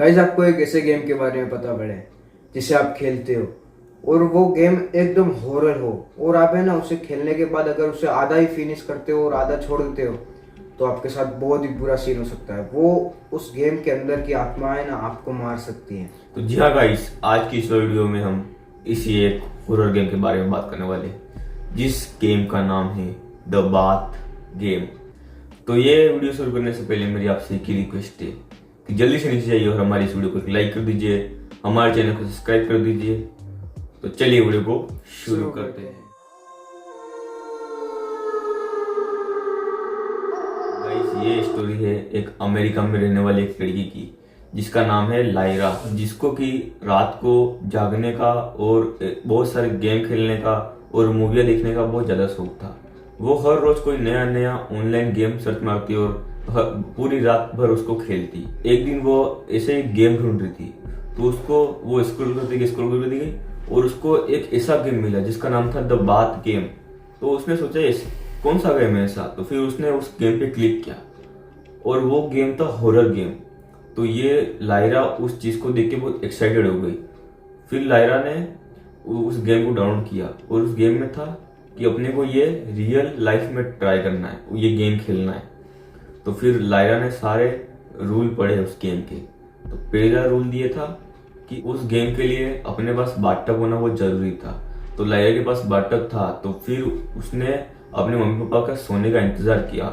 Guys, आपको एक ऐसे गेम के बारे में पता पड़े जिसे आप खेलते हो और वो गेम एकदम हॉरर हो, और आप है ना उसे खेलने के बाद अगर उसे आधा ही फिनिश करते हो और आधा छोड़ देते हो तो आपके साथ बहुत ही बुरा सीन हो सकता है। वो उस गेम के अंदर की आत्मा है ना आपको मार सकती है। तो जी हाँ गाइस, आज की इस वीडियो में हम इसी एक हॉरर गेम के बारे में बात करने वाले हैं, जिस गेम का नाम है द बाथ गेम। तो ये वीडियो शुरू करने से पहले मेरी आपसे एक ही रिक्वेस्ट है कि जल्दी से नीचे जाइए और हमारी इस वीडियो को एक लाइक कर दीजिए, हमारे चैनल को सब्सक्राइब कर दीजिए। तो चलिए वीडियो को शुरू करते हैं। गाइस, ये स्टोरी है एक अमेरिका में रहने वाली एक लड़की की, जिसका नाम है लायरा, जिसको कि रात को जागने का और बहुत सारे गेम खेलने का और मूवियाँ देखने का बहुत ज़्यादा शौक था। वो हर रोज कोई नया नया ऑनलाइन गेम सर्च मारती और पूरी रात भर उसको खेलती। एक दिन वो ऐसे ही गेम ढूंढ रही थी, तो उसको वो स्क्रॉल करती गई और उसको एक ऐसा गेम मिला जिसका नाम था द बाथ गेम। तो उसने सोचा कौन सा गेम है ऐसा, तो फिर उसने उस गेम पे क्लिक किया और वो गेम था हॉरर गेम। तो ये लायरा उस चीज को देख के बहुत एक्साइटेड हो गई। फिर लायरा ने उस गेम को डाउनलोड किया और उस गेम में था कि अपने को ये रियल लाइफ में ट्राई करना है, ये गेम खेलना है। तो फिर लायरा ने सारे रूल पढ़े उस गेम के। तो पहला रूल ये था कि उस गेम के लिए अपने पास बाथटब होना बहुत जरूरी था। तो लायरा के पास बाथटब था, तो फिर उसने अपने मम्मी पापा का सोने का इंतजार किया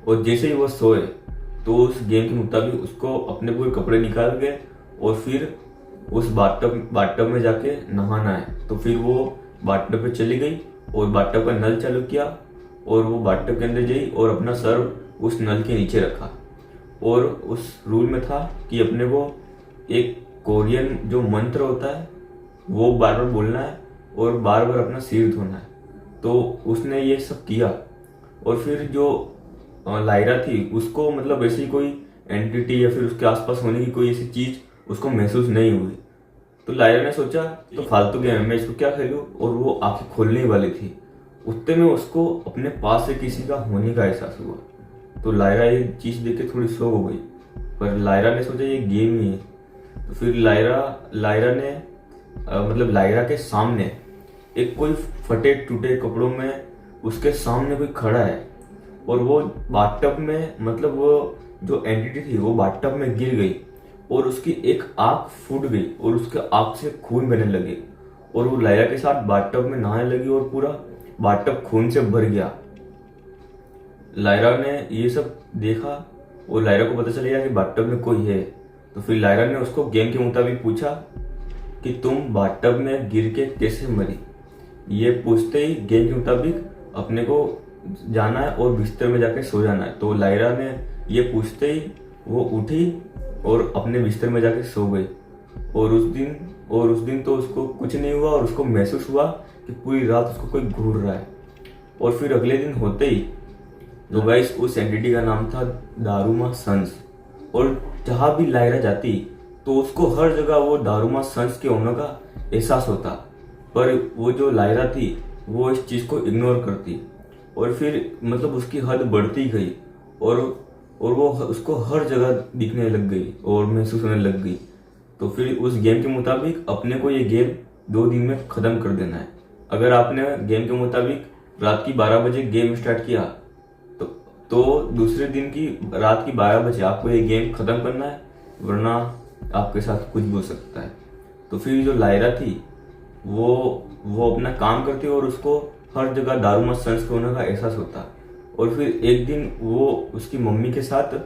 और जैसे ही वो सोए तो उस गेम के मुताबिक उसको अपने पूरे कपड़े निकाल के और फिर उस बाथटब में जाके नहाना है। तो फिर वो बाथटब पे चली गई और बाथटब का नल चालू किया और वो बाथटब के अंदर गई और अपना सर उस नल के नीचे रखा। और उस रूल में था कि अपने को एक कोरियन जो मंत्र होता है वो बार बार बोलना है और बार बार अपना सिर धोना है। तो उसने ये सब किया और फिर जो लायरा थी उसको मतलब ऐसी कोई एंटिटी या फिर उसके आसपास होने की कोई ऐसी चीज उसको महसूस नहीं हुई। तो लायरा ने सोचा तो फालतू गेम है, मैं इसको क्या खेलूं, और वो आंखें खोलने ही वाली थी। उतने में उसको अपने पास से किसी का होने का एहसास हुआ। तो लायरा ये चीज देख के थोड़ी शॉक हो गई, पर लायरा ने सोचा ये गेम ही है। तो फिर लायरा ने मतलब लायरा के सामने एक कोई फटे टूटे कपड़ों में उसके सामने कोई खड़ा है और वो बाथटब में मतलब वो जो एंटिटी थी वो बाथटब में गिर गई और उसकी एक आंख फूट गई और उसके आंख से खून बहने लगे और वो लायरा के साथ बाथटब में नहाने लगी और पूरा बाथटब खून से भर गया। लायरा ने ये सब देखा और लायरा को पता चल गया कि बाथटब में कोई है। तो फिर लायरा ने उसको गेम के मुताबिक पूछा कि तुम बाथटब में गिर के कैसे मरी। ये पूछते ही गेम के मुताबिक अपने को जाना है और बिस्तर में जाके सो जाना है। तो लायरा ने ये पूछते ही वो उठी और अपने बिस्तर में जाके सो गई। और उस दिन तो उसको कुछ नहीं हुआ और उसको महसूस हुआ कि पूरी रात उसको कोई घूर रहा है। और फिर अगले दिन होते ही तो गाइस उस एंटिटी का नाम था दारुमा सन्स। और जहां भी लायरा जाती तो उसको हर जगह वो दारुमा सन्स के होने का एहसास होता, पर वो जो लायरा थी वो इस चीज को इग्नोर करती और फिर मतलब उसकी हद बढ़ती गई और वो उसको हर जगह दिखने लग गई और महसूस होने लग गई। तो फिर उस गेम के मुताबिक अपने को ये गेम 2 दिन में खत्म कर देना है। अगर आपने गेम के मुताबिक रात की 12 बजे गेम स्टार्ट किया तो दूसरे दिन की रात की 12 बजे आपको ये गेम खत्म करना है, वरना आपके साथ कुछ भी हो सकता है। तो फिर जो लायरा थी वो अपना काम करती और उसको हर जगह दारूमत सन्स होने का एहसास होता। और फिर एक दिन वो उसकी मम्मी के साथ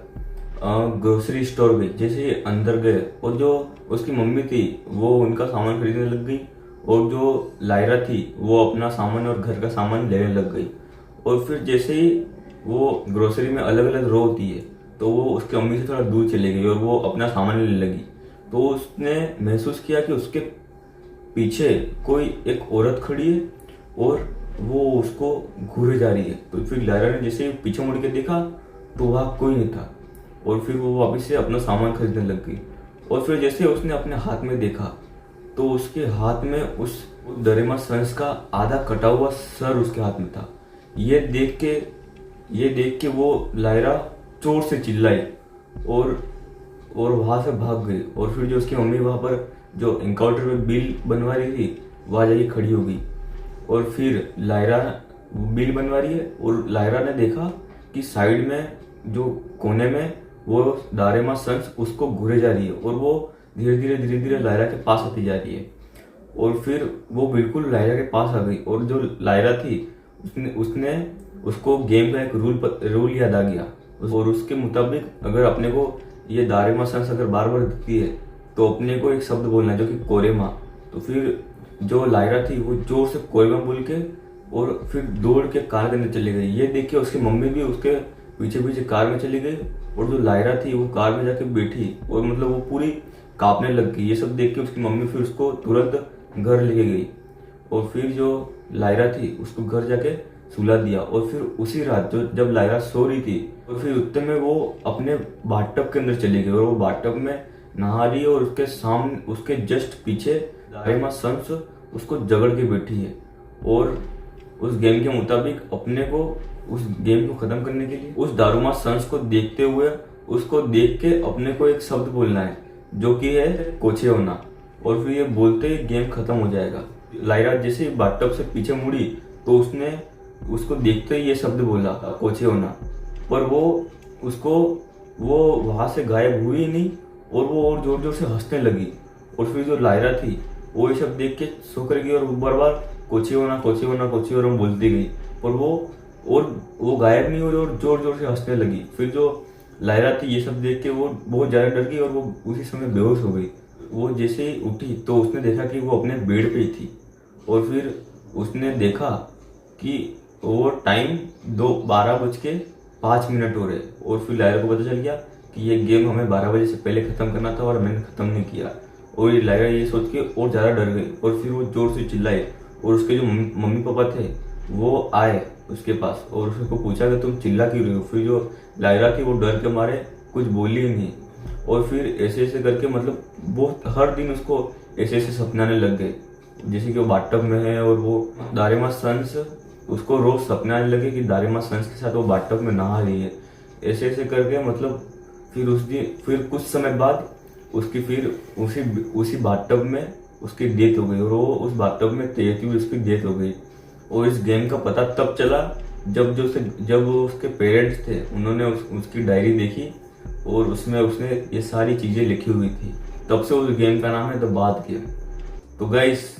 ग्रोसरी स्टोर गई। जैसे अंदर गए और जो उसकी मम्मी थी वो उनका सामान खरीदने लग गई और जो लायरा थी वो अपना सामान और घर का सामान लेने लग गई। और फिर जैसे ही वो ग्रोसरी में अलग अलग रो होती है तो वो उसकी मम्मी से थोड़ा दूर चली गई और वो अपना सामान लेने लगी। तो उसने महसूस किया कि उसके पीछे कोई एक औरत खड़ी है और वो उसको घूरे जा रही है। तो फिर लायरा ने जैसे पीछे मुड़ के देखा तो वहाँ कोई नहीं था और फिर वो वापस से अपना सामान खरीदने लग गई। और फिर जैसे उसने अपने हाथ में देखा तो उसके हाथ में उस दारुमा सन्स का आधा कटा हुआ सर उसके हाथ में था। ये देख के वो लायरा जोर से चिल्लाई और और वहां से भाग गई। और फिर जो उसकी मम्मी वहां पर जो इनकाउंटर में बिल बनवा रही थी वहां जाके खड़ी हो गई। और फिर लायरा बिल बनवा रही है और लायरा ने देखा कि साइड में जो कोने में वो दारेमा सन्स उसको घूरे जा रही है और वो धीरे धीरे लायरा के पास आती जा रही है। और फिर वो बिल्कुल लायरा के पास आ गई और जो लायरा थी उसने उसको गेम का एक रूल याद आ गया। और उसके मुताबिक अगर अपने को ये दारेमा सन्स अगर बार बार दिखती है तो अपने को एक शब्द बोलना है जो कि कोरेमा। तो फिर जो लायरा थी वो जोर से कोरेमा बोल के और फिर दौड़ के कार के अंदर चली गई। ये देख के उसकी मम्मी भी उसके पीछे पीछे कार में चली गई और जो लायरा थी वो कार में जाके बैठी और मतलब वो पूरी कांपने लग गई। ये सब देख के उसकी मम्मी फिर उसको तुरंत घर लेके गई और फिर जो लायरा थी उसको घर जाके सुला दिया। और फिर उसी रात जो जब लायरा सो रही थी और फिर उतने में वो अपने बाथटब के अंदर चली गई और वो बाथटब में नहा रही है और उसके सामने उसके जस्ट पीछे दारेमा सन्स उसको जगड़ के बैठी है। और उस गेम के मुताबिक अपने को उस गेम को खत्म करने के लिए उस दारुमा सन्स को देखते हुए उसको देख के अपने को एक शब्द बोलना है जो कि है कोचे होना। और फिर ये बोलते ही गेम खत्म हो जाएगा। लायरा जैसे बाथटब से पीछे मुड़ी तो उसने उसको देखते ही ये शब्द बोला कोचे होना, पर वो वहां से गायब हुई ही नहीं और वो और जोर जोर से हंसने लगी। और फिर जो लायरा थी वो ये सब देख के सो कर गई और बार बार कोची होना बोलती गई और वो गायब नहीं हो रही और जोर जोर से हंसने लगी। फिर जो लायरा थी ये सब देख के वो बहुत ज्यादा डर गई और वो उसी समय बेहोश हो गई। वो जैसे ही उठी तो उसने देखा कि वो अपने बेड पे ही थी और फिर उसने देखा कि वो टाइम 12:05 हो रहे। और फिर लायरा को पता चल गया कि ये गेम हमें 12 बजे से पहले खत्म करना था और मैंने खत्म नहीं किया। और ये लायरा ये सोच के और ज्यादा डर गई और फिर वो जोर से चिल्लाई और उसके जो मम्मी पापा थे वो आए उसके पास और उसको पूछा कि तुम चिल्ला क्यों रही हो। फिर जो लायरा थी वो डर के मारे कुछ बोली ही नहीं। और फिर ऐसे ऐसे करके मतलब वो हर दिन उसको ऐसे ऐसे सपने आने लग गए जैसे कि वो बाथटब में है और वो दारेमा सन्स उसको रोज सपने आने लगे कि दारेमा सन्स के साथ वो बाथटब में नहा रही है। ऐसे ऐसे करके मतलब फिर उस दिन फिर कुछ समय बाद उसकी फिर उसी बाथटब में उसकी डेथ हो गई और वो उस बाथटब में तैरती हुई उसकी डेथ हो गई। और इस गेम का पता तब चला जब उसके पेरेंट्स थे उन्होंने उसकी डायरी देखी और उसमें उसने ये सारी चीजें लिखी हुई थी। तब से उस गेम का नाम है द बाथ गेम। तो गाइस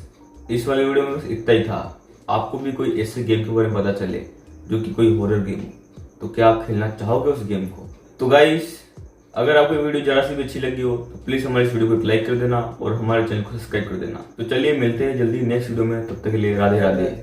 इस वाले वीडियो में बस इतना ही था। आपको भी कोई ऐसे गेम के बारे में पता चले जो कि कोई हॉरर गेम हो तो क्या आप खेलना चाहोगे उस गेम को। तो गाइस अगर आपको वीडियो जरा सी भी अच्छी लगी हो तो प्लीज हमारे इस वीडियो को लाइक कर देना और हमारे चैनल को सब्सक्राइब कर देना। तो चलिए मिलते हैं जल्दी नेक्स्ट वीडियो में, तब तक के लिए राधे राधे।